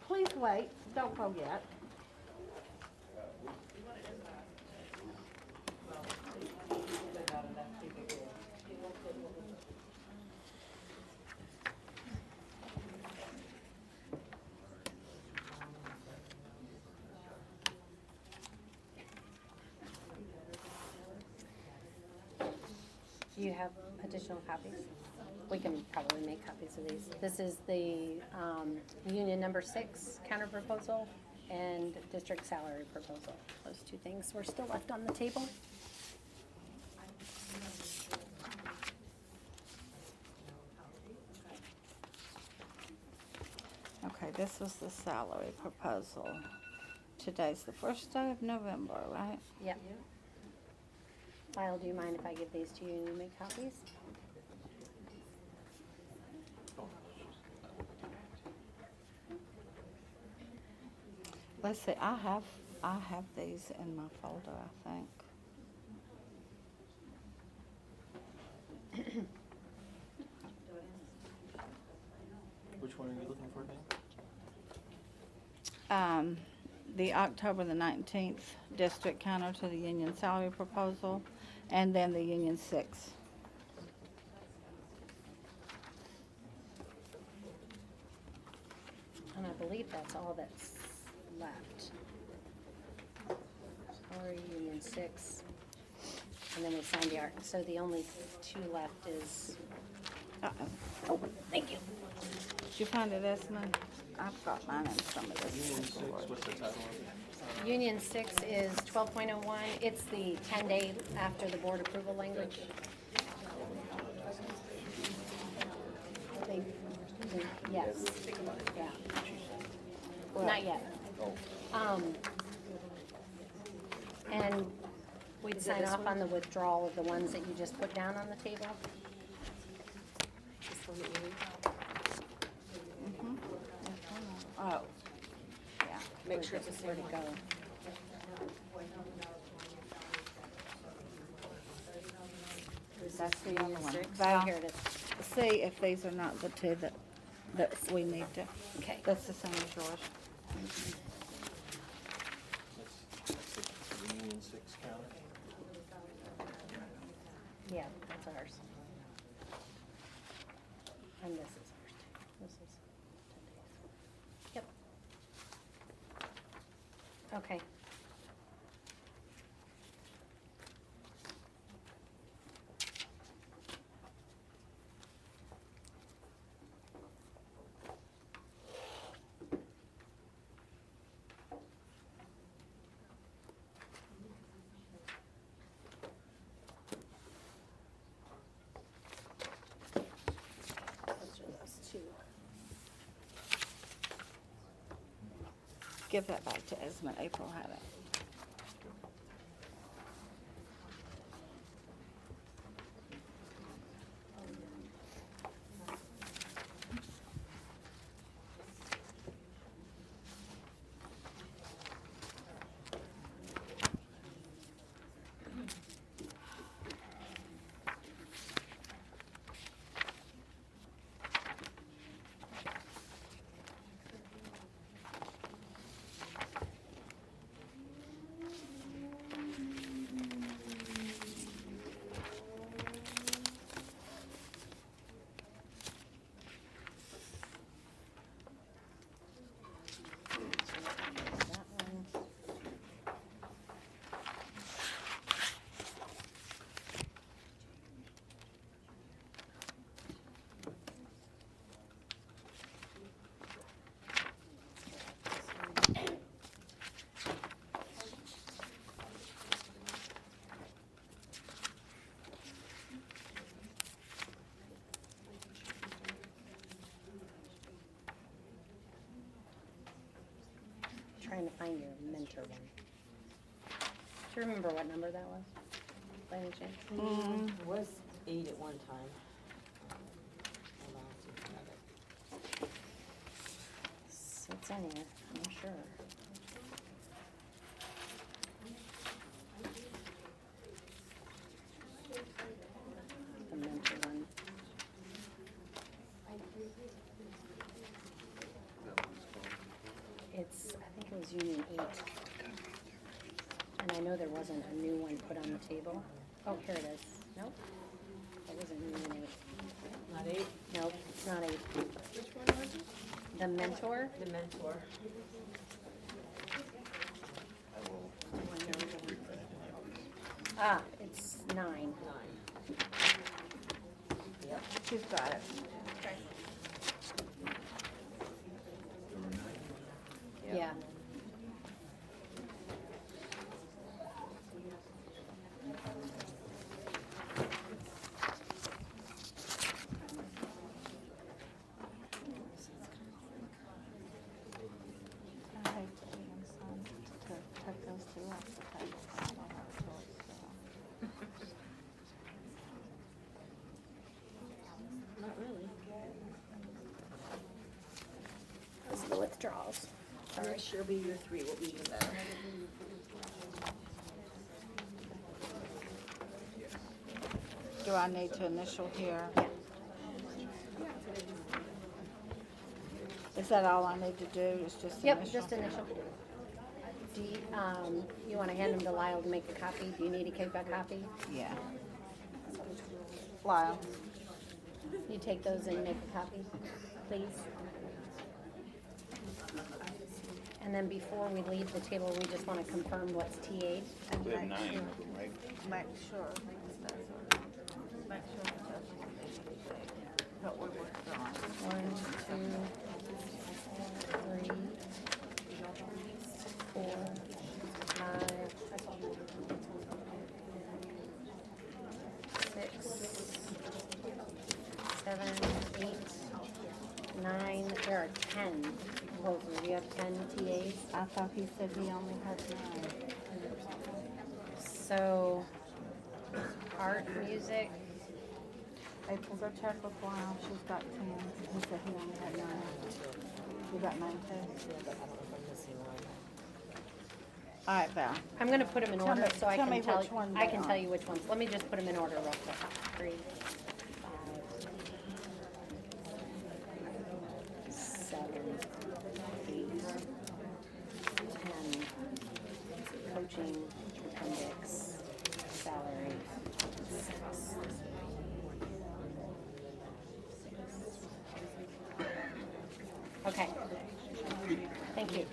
please wait. Don't go yet. out of that capability. Do you have additional copies? We can probably make copies of these. This is the Union number 6 counter proposal and district salary proposal. Those two things were still left on the table. Okay, this was the salary proposal. Today's the first day of November, right? Yep. Lyle, do you mind if I give these to you and you make copies? Let's see, I have these in my folder, I think. Which one are you looking for, Dan? The October the 19th district counter to the union salary proposal, and then the Union 6. And I believe that's all that's left. Salary, Union 6, and then we signed the art. So the only two left is, Uh-oh. oh, thank you. Did you find it, Esmond? I've got mine in some of this. Union 6, what's the title of it? Union 6 is 12.01. It's the 10-day after the board approval language. Yes. Yeah. Not yet. And we'd sign off on the withdrawal of the ones that you just put down on the table. Oh, yeah. Make sure it's the Where'd same it one. go? That's the other one. 6? Val, Oh, here it is. see if these are not the two that we need to, Okay. that's the same as yours. That's the Union 6 counter. Yeah, that's ours. And this is ours too. This is 10 days. Yep. Okay. Those are those two. Give that back to Esmond. April had it. That one. Trying to find your mentor one. Do you remember what number that was? By any chance? It was 8 at one time. Hold on, see if I have it. It's in here, I'm sure. The mentor one. It's, I think it was Union 8. And I know there wasn't a new one put on the table. Oh, here it is. Nope. That wasn't Union 8. Not 8? Nope, it's not 8. Which one was it? The mentor, The mentor. it's 9. She's got it. Yeah. I hate to be in some, to take those two off the table. I don't have a choice, so. Not really. Those are the withdrawals. Sorry, sure be your 3 will be even better. Do I need to initial here? Yeah. Is that all I need to do, is just initial? Yep, just initial. Do you, you wanna hand them to Lyle to make a copy? Do you need a copy? Yeah. Lyle? You take those and make a copy, please. And then before we leave the table, we just wanna confirm what's TA'd. And We have make 9, sure- right? Make sure, make sure that we're working on. 1, 2, 3, 4, 5, 6, 7, 8, 9. There are 10 proposals. Do you have 10 TAs? I thought he said he only had 9. So, art, music, April, go check with Lyle, she's got 10. He said he only had 9. You got 9 too? All right, Val. I'm gonna put them in Tell order me- so I tell can me tell, which one I they can are. tell you which ones. Let me just put them in order real quick. 3, 5, 7, 8, 10. Coaching, appendix, salary, 6. Okay. Thank you.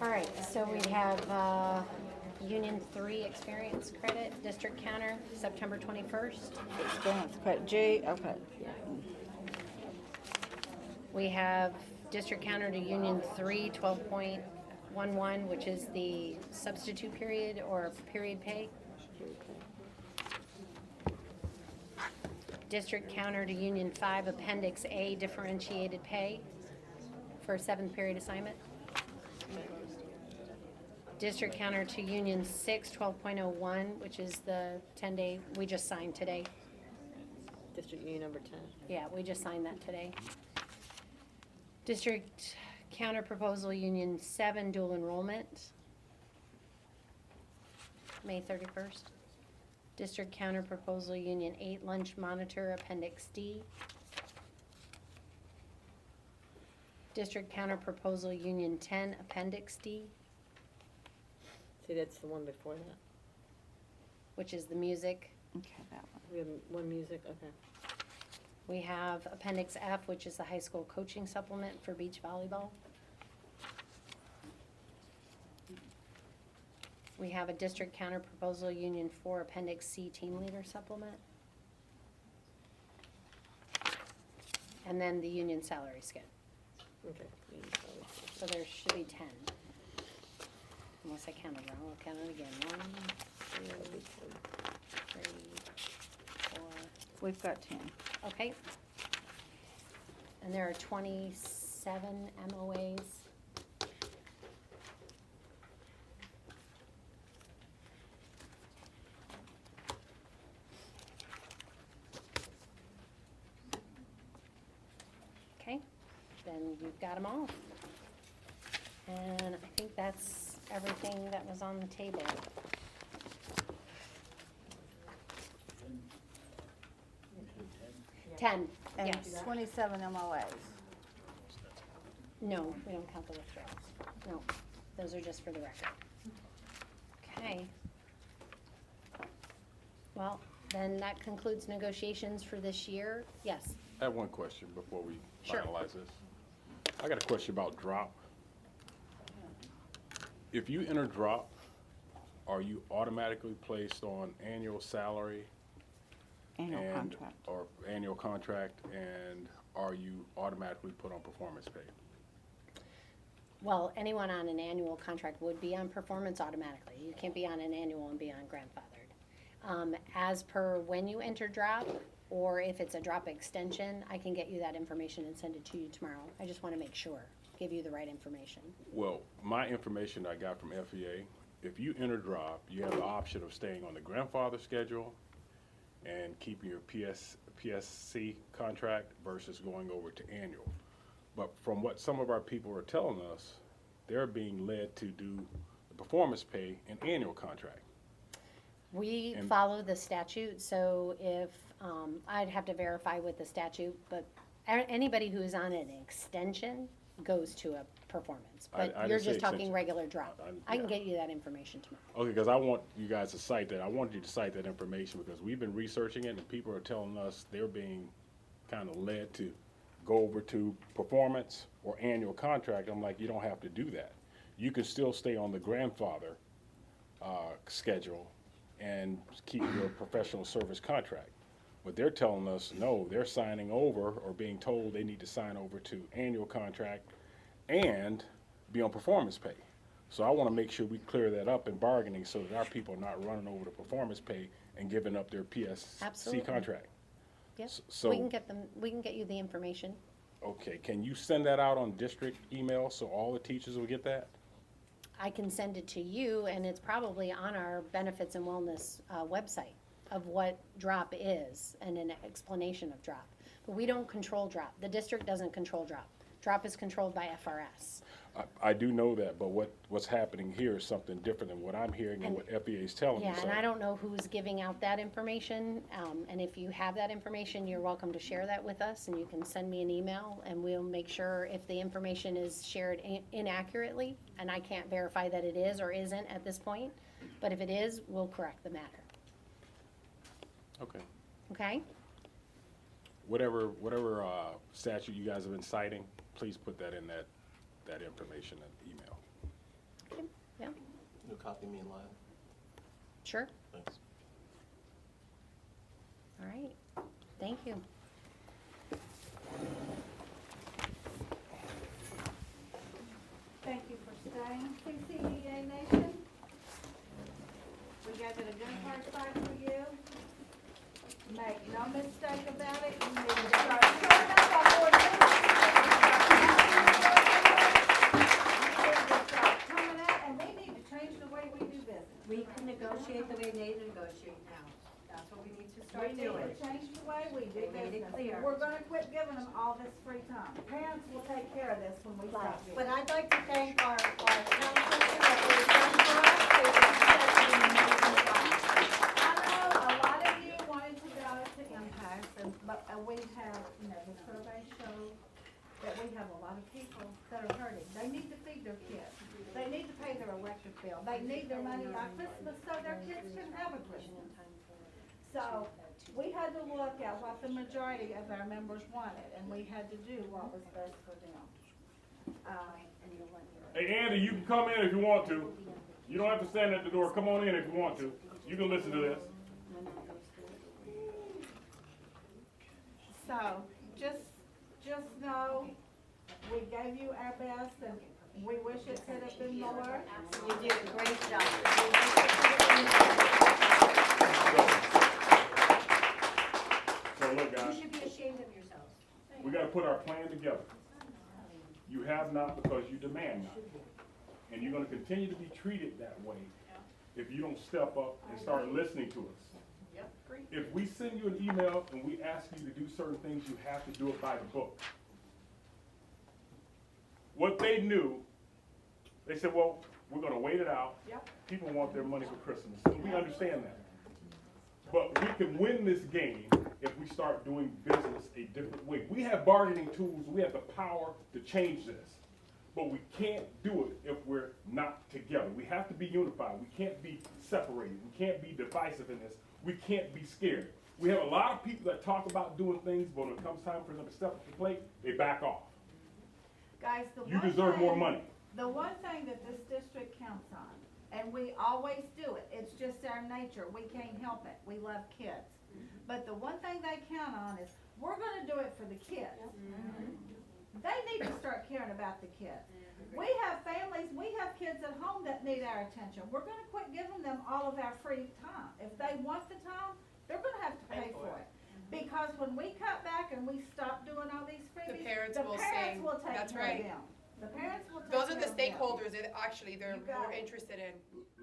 All right, so we have Union 3 experience credit, district counter, September 21st. Experience credit, G, okay. We have district counter to Union 3, 12.11, which is the substitute period or period pay. District counter to Union 5, Appendix A, differentiated pay for a 7th period assignment. District counter to Union 6, 12.01, which is the 10-day, we just signed today. District Union number 10. Yeah, we just signed that today. District counter proposal Union 7, dual enrollment, May 31st. District counter proposal Union 8, lunch monitor, Appendix D. District counter proposal Union 10, Appendix D, See, that's the one before that. which is the music. Okay, that one. We have one music, okay. We have Appendix F, which is the high school coaching supplement for beach volleyball. We have a district counter proposal, Union 4, Appendix C, team leader supplement. And then the union salary skid. Okay. So there should be 10. Unless I counted wrong, I'll count it again. 1, 2, 3, 4. We've got 10. Okay. And there are 27 MOAs. Okay, then you've got them all. And I think that's everything that was on the table. Ten, And yes. 27 MOAs. No, we don't count the withdrawals. No, those are just for the record. Okay. Well, then that concludes negotiations for this year. Yes. I have one question before we Sure. finalize this. I got a question about drop. If you enter drop, are you automatically placed on annual salary Annual and, contract. or annual contract, and are you automatically put on performance pay? Well, anyone on an annual contract would be on performance automatically. You can't be on an annual and be on grandfathered. As per when you enter drop, or if it's a drop extension, I can get you that information and send it to you tomorrow. I just want to make sure, give you the right information. Well, my information I got from FEA, if you enter drop, you have the option of staying on the grandfather schedule and keeping your PSC contract versus going over to annual. But from what some of our people are telling us, they're being led to do the performance pay and annual contract. We And- follow the statute, so if, I'd have to verify with the statute, but anybody who is on an extension goes to a performance. I But didn't you're say just talking extension. regular drop. I can Yeah. get you that information tomorrow. Okay, because I want you guys to cite that. I wanted you to cite that information because we've been researching it and people are telling us they're being kind of led to go over to performance or annual contract. I'm like, you don't have to do that. You can still stay on the grandfather schedule and keep your professional service contract. But they're telling us, no, they're signing over or being told they need to sign over to annual contract and be on performance pay. So I want to make sure we clear that up in bargaining so that our people are not running over to performance pay and giving up their PSC Absolutely. contract. Yes, so- we can get you the information. Okay, can you send that out on district email so all the teachers will get that? I can send it to you, and it's probably on our benefits and wellness website of what drop is and an explanation of drop. But we don't control drop. The district doesn't control drop. Drop is controlled by FRS. I do know that, but what's happening here is something different than what I'm hearing and what FEA is telling me. Yeah, So and I don't know who's giving out that information, and if you have that information, you're welcome to share that with us, and you can send me an email, and we'll make sure if the information is shared inaccurately, and I can't verify that it is or isn't at this point, but if it is, we'll correct the matter, Okay. okay? Whatever statute you guys have been citing, please put that in that information in the email. Yeah, You'll copy me and Lyle. sure, Thanks. all right, thank you. Thank you for staying, CCEA Nation. We got a good hard fight for you. Make no mistake about it, you need to start showing up on board meetings. You need to start coming out, and we need to change the way we do business. We can negotiate the way they negotiate now. That's what we need to We start need doing. to change the way we do They made it business. clear. We're gonna quit giving them all this free time. Parents will take care of this when we stop giving. But I'd like to thank our council for what they've done for us. They've accepted an amazing job. I know a lot of you wanted to go to Impact, but we have, the survey shows that we have a lot of people that are hurting. They need to feed their kids. They need to pay their electric bill. They need their money by Christmas so their kids can have a Christmas. So we had to look at what the majority of our members wanted, and we had to do what was best for them. Hey, Andy, you can come in if you want to. You don't have to stand at the door. Come on in if you want to. You can listen to this. So, just know, we gave you our best, and we wish it could have been more. You did a great job. So look, You guys, should be ashamed of yourselves. we gotta put our plan together. You have not because you demand not. And you're gonna continue to be treated that way if you don't step up and start listening to us. If we send you an email and we ask you to do certain things, you have to do it by the book. What they knew, they said, well, we're gonna wait it out. People want their money for Christmas, and we understand that. But we can win this game if we start doing business a different way. We have bargaining tools, we have the power to change this. but we can't do it if we're not together. We have to be unified. We can't be separated. We can't be divisive in this. We can't be scared. We have a lot of people that talk about doing things, but when it comes time for them to step up to the plate, they back off. Guys, the You one deserve more thing- money. The one thing that this district counts on, and we always do it, it's just our nature, we can't help it, we love kids. But the one thing they count on is, we're gonna do it for the kids. They need to start caring about the kids. We have families, we have kids at home that need our attention. We're gonna quit giving them all of our free time. If they want the time, they're gonna have to pay for it. Because when we cut back and we stop doing all these freebies, The parents will take say, care that's of right. them. The parents will take Those are care the of them. stakeholders that actually they're You got more it. interested in.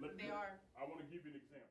Let They me- are. I want to give you an example.